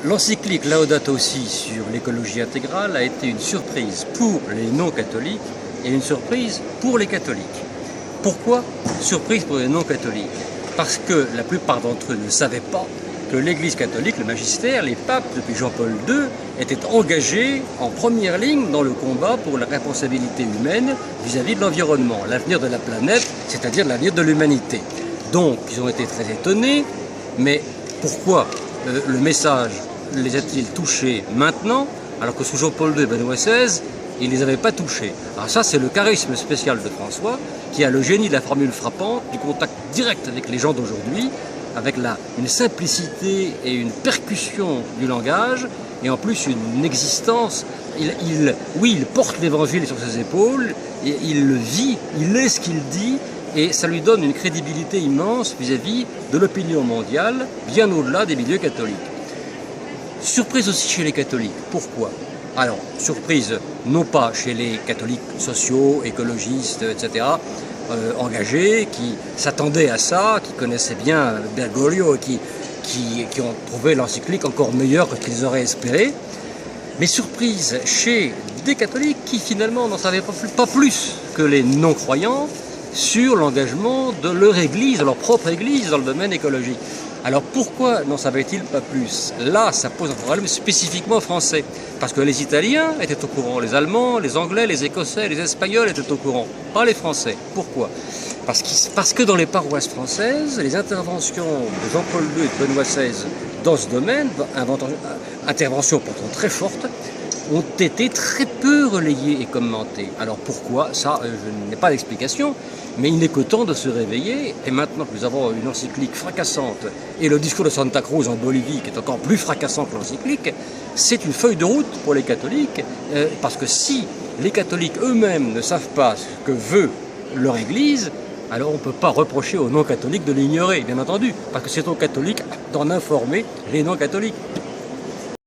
L'encyclique Laudato Si sur l'écologie intégrale a été une surprise pour les non-catholiques et une surprise pour les catholiques. Pourquoi surprise pour les non-catholiques? Parce que la plupart d'entre eux ne savaient pas que l'Église catholique, le magistère, les papes, depuis Jean-Paul II, étaient engagés en première ligne dans le combat pour la responsabilité humaine vis-à-vis de l'environnement, l'avenir de la planète, c'est-à-dire l'avenir de l'humanité. Donc, ils ont été très étonnés, mais pourquoi le message les a-t-il touchés maintenant, alors que sous Jean-Paul II et Benoît XVI, il ne les avait pas touchés? Alors ça, c'est le charisme spécial de François, qui a le génie de la formule frappante, du contact direct avec les gens d'aujourd'hui, avec une simplicité et une percussion du langage, et en plus une existence. Oui, il porte l'évangile sur ses épaules, et il le vit, il est ce qu'il dit, et ça lui donne une crédibilité immense vis-à-vis de l'opinion mondiale, bien au-delà des milieux catholiques. Surprise aussi chez les catholiques. Pourquoi? Alors, surprise non pas chez les catholiques sociaux, écologistes, etc., engagés, qui s'attendaient à ça, qui connaissaient bien Bergoglio, qui ont trouvé l'encyclique encore meilleure que qu'ils auraient espéré, mais surprise chez des catholiques qui finalement n'en savaient pas plus que les non-croyants sur l'engagement de leur église, de leur propre église dans le domaine écologique. Alors pourquoi n'en savaient-ils pas plus? Là, ça pose un problème spécifiquement français. Parce que les Italiens étaient au courant, les Allemands, les Anglais, les Écossais, les Espagnols étaient au courant, pas les Français. Pourquoi? Parce que dans les paroisses françaises, les interventions de Jean-Paul II et de Benoît XVI dans ce domaine, interventions pourtant très fortes, ont été très peu relayées et commentées. Alors pourquoi? Ça, je n'ai pas d'explication, mais il n'est que temps de se réveiller, et maintenant que nous avons une encyclique fracassante, et le discours de Santa Cruz en Bolivie, qui est encore plus fracassant que l'encyclique, c'est une feuille de route pour les catholiques, parce que si les catholiques eux-mêmes ne savent pas ce que veut leur Église, alors on ne peut pas reprocher aux non-catholiques de l'ignorer, bien entendu, parce que c'est aux catholiques d'en informer les non-catholiques.